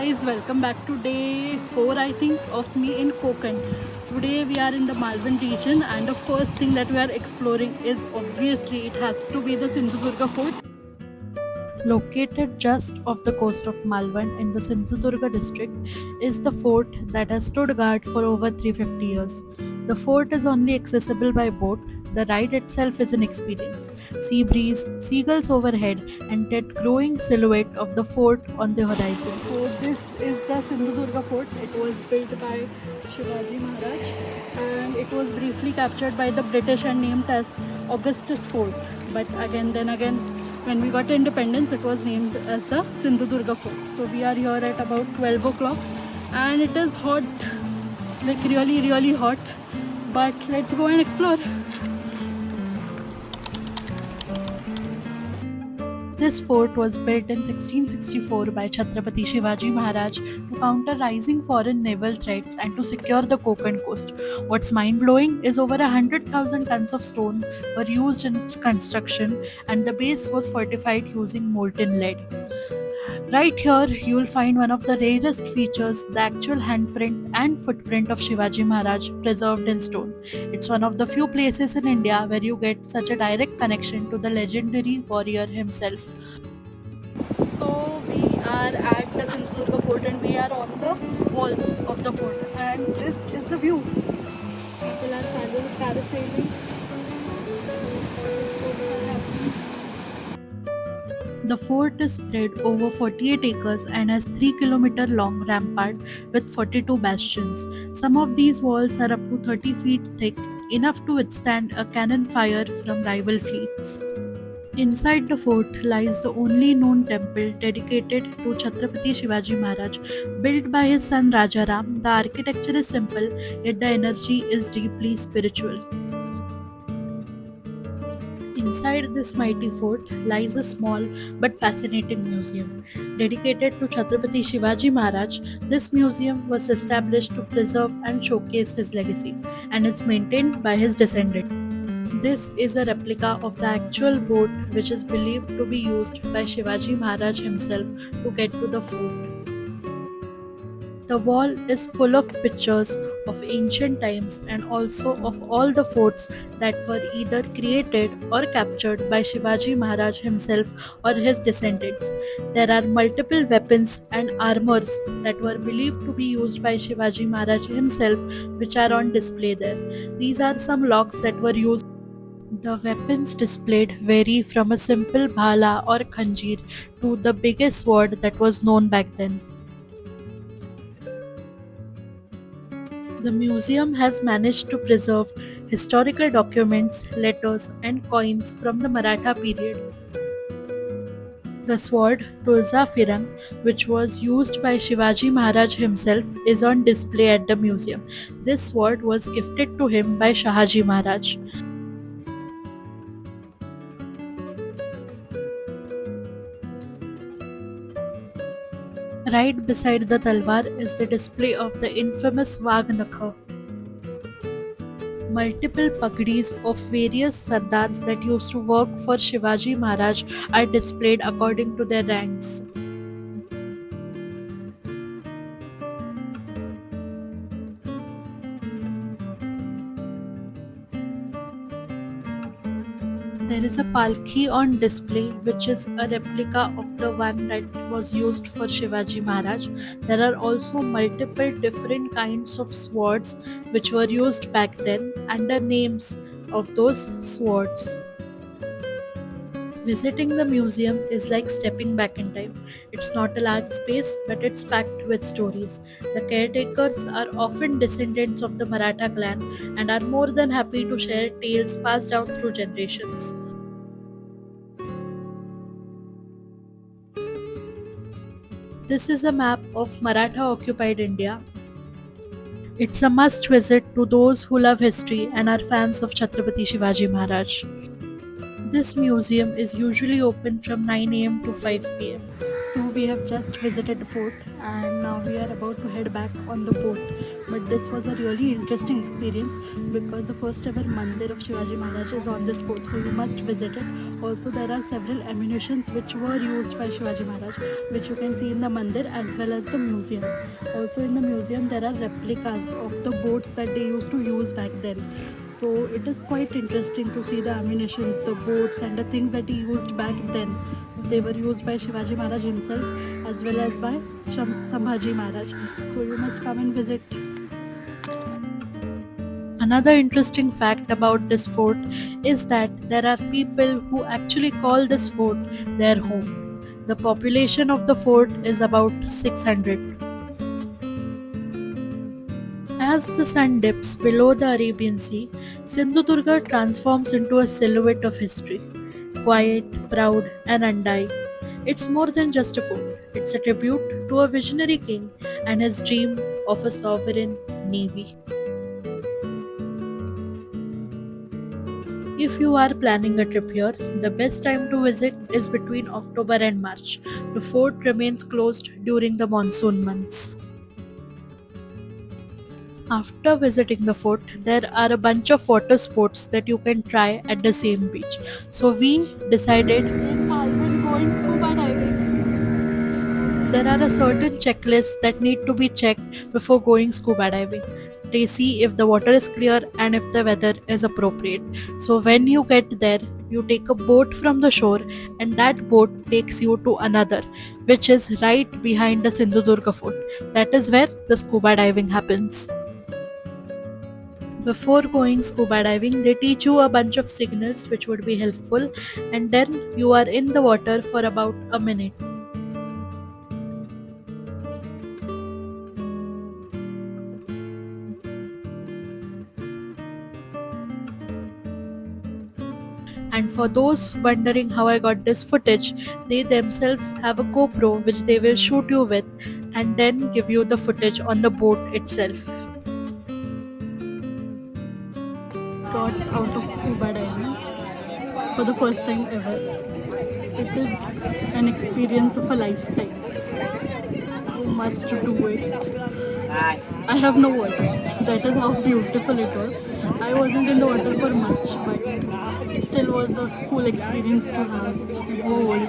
guys, welcome back to day 4 I think of me in Konkan. Today we are in the Malvan region and the first thing that we are exploring is obviously it has to be the Sindhudurga fort. Located just off the coast of Malvan in the Sindhudurga district is the fort that has stood guard for over 350 years. The fort is only accessible by boat. The ride itself is an experience. Sea breeze, seagulls overhead, and that growing silhouette of the fort on the horizon. So this is the Sindhudurga fort. It was built by Shivaji Maharaj and it was briefly captured by the British and named as Augustus Fort. But again, when we got independence, it was named as the Sindhudurga Fort. So we are here at about 12 o'clock and it is hot, like really hot. But let's go and explore. This fort was built in 1664 by Chhatrapati Shivaji Maharaj to counter rising foreign naval threats and to secure the Konkan coast. What's mind-blowing is over 100,000 tons of stone were used in its construction and the base was fortified using molten lead. Right here, you will find one of the rarest features, the actual handprint and footprint of Shivaji Maharaj preserved in stone. It's one of the few places in India where you get such a direct connection to the legendary warrior himself. So we are at the Sindhudurga fort and we are on the walls of the fort and this is the view. People are parasailing. The fort is spread over 48 acres and has 3-kilometer long rampart with 42 bastions. Some of these walls are up to 30 feet thick, enough to withstand a cannon fire from rival fleets. Inside the fort lies the only known temple dedicated to Chhatrapati Shivaji Maharaj, built by his son Rajaram. The architecture is simple, yet the energy is deeply spiritual. Inside this mighty fort lies a small but fascinating museum. Dedicated to Chhatrapati Shivaji Maharaj, this museum was established to preserve and showcase his legacy and is maintained by his descendants. This is a replica of the actual boat which is believed to be used by Shivaji Maharaj himself to get to the fort. The wall is full of pictures of ancient times and also of all the forts that were either created or captured by Shivaji Maharaj himself or his descendants. There are multiple weapons and armors that were believed to be used by Shivaji Maharaj himself which are on display there. These are some locks that were used. The weapons displayed vary from a simple bhala or khanjir to the biggest sword that was known back then. The museum has managed to preserve historical documents, letters, and coins from the Maratha period. The sword Tulsa Firang, which was used by Shivaji Maharaj himself, is on display at the museum. This sword was gifted to him by Shahaji Maharaj. Right beside the talwar is the display of the infamous Vagnakha. Multiple pagdis of various sardars that used to work for Shivaji Maharaj are displayed according to their ranks. There is a palki on display which is a replica of the one that was used for Shivaji Maharaj. There are also multiple different kinds of swords which were used back then and the names of those swords. Visiting the museum is like stepping back in time. It's not a large space, but it's packed with stories. The caretakers are often descendants of the Maratha clan and are more than happy to share tales passed down through generations. This is a map of Maratha occupied India. It's a must visit to those who love history and are fans of Chhatrapati Shivaji Maharaj. This museum is usually open from 9 am to 5 pm. So we have just visited the fort and now we are about to head back on the boat But this was a really interesting experience because the first ever mandir of Shivaji Maharaj is on this fort, so you must visit it. Also, there are several ammunitions which were used by Shivaji Maharaj, which you can see in the mandir as well as the museum. Also, in the museum, there are replicas of the boats that they used to use back then. So, it is quite interesting to see the ammunitions, the boats, and the things that he used back then. They were used by Shivaji Maharaj himself as well as by Sambhaji Maharaj. So, you must come and visit. Another interesting fact about this fort is that there are people who actually call this fort their home. The population of the fort is about 600. As the sun dips below the Arabian Sea, Sindhudurga transforms into a silhouette of history. Quiet, proud, and undying. It's more than just a fort, it's a tribute to a visionary king and his dream of a sovereign navy. If you are planning a trip here, the best time to visit is between October and March. The fort remains closed during the monsoon months. After visiting the fort, there are a bunch of water sports that you can try at the same beach. So we decided going scuba diving. There are a certain checklists that need to be checked before going scuba diving. They see if the water is clear and if the weather is appropriate. So when you get there, you take a boat from the shore and that boat takes you to another, which is right behind the Sindhudurga fort. That is where the scuba diving happens. Before going scuba diving, they teach you a bunch of signals which would be helpful, and then you are in the water for about a minute. And for those wondering how I got this footage, they themselves have a GoPro which they will shoot you with and then give you the footage on the boat itself. Got out of scuba diving for the first time ever. It is an experience of a lifetime. You must do it. I have no words. That is how beautiful it was. I wasn't in the water for much, but it still was a cool experience to have. Gold.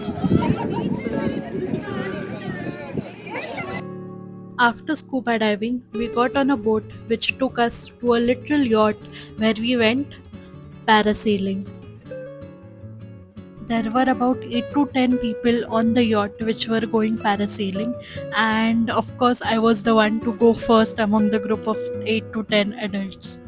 After scuba diving, we got on a boat which took us to a little yacht where we went parasailing. There were about 8 to 10 people on the yacht which were going parasailing, and of course, I was the one to go first among the group of 8 to 10 adults.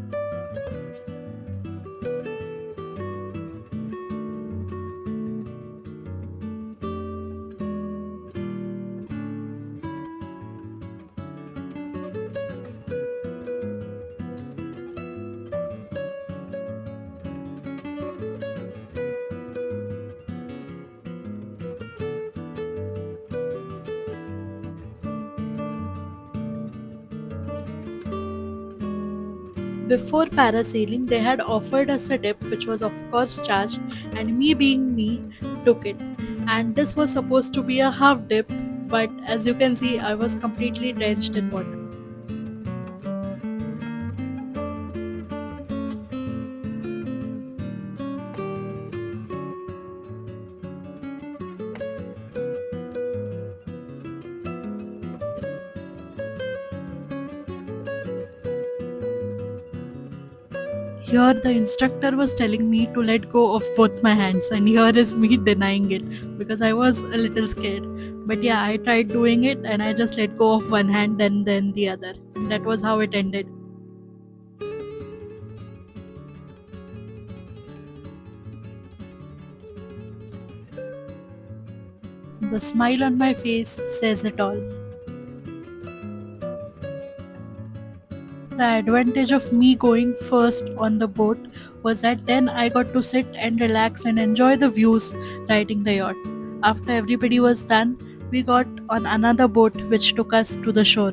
Before parasailing, they had offered us a dip, which was, of course, charged, and me being me, took it. And this was supposed to be a half dip, but as you can see, I was completely drenched in water. Here, the instructor was telling me to let go of both my hands, and here is me denying it because I was a little scared. But yeah, I tried doing it and I just let go of one hand and then the other. And that was how it ended. The smile on my face says it all. The advantage of me going first on the boat was that then I got to sit and relax and enjoy the views riding the yacht. After everybody was done, we got on another boat which took us to the shore.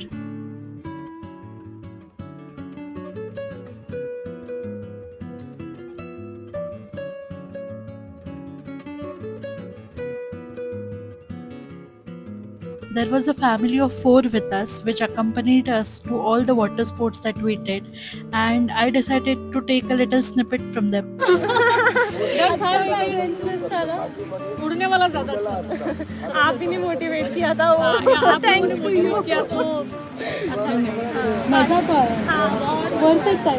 There was a family of 4 with us, which accompanied us to all the water sports that we did, and I decided to take a little snippet from them. डर था adventurous था ना, उड़ने वाला ज़्यादा अच्छा। आप ही ने मोटिवेट किया था वो, थैंक्स टू यू किया तो अच्छा मज़ा तो आया। वर्थ इट था,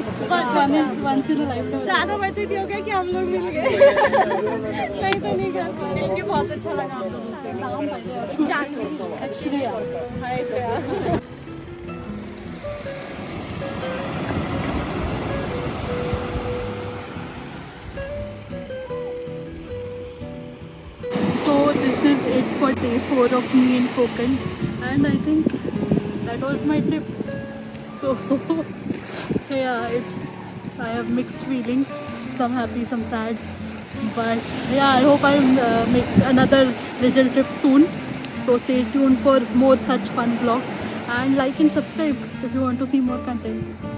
वंस इन अ लाइफ। ज़्यादा वर्थ इट हो गया कि हम लोग मिल गए। नहीं तो नहीं कर पाए। मिलके बहुत अच्छा लगा आप लोगों से। नाम जानवी, श्रेया। हाय Shreya. So this is it for day 4 of me in Konkan, and I think that was my trip. So yeah, I have mixed feelings, some happy, some sad, but yeah, I hope I make another little trip soon. So stay tuned for more such fun vlogs, and like and subscribe if you want to see more content.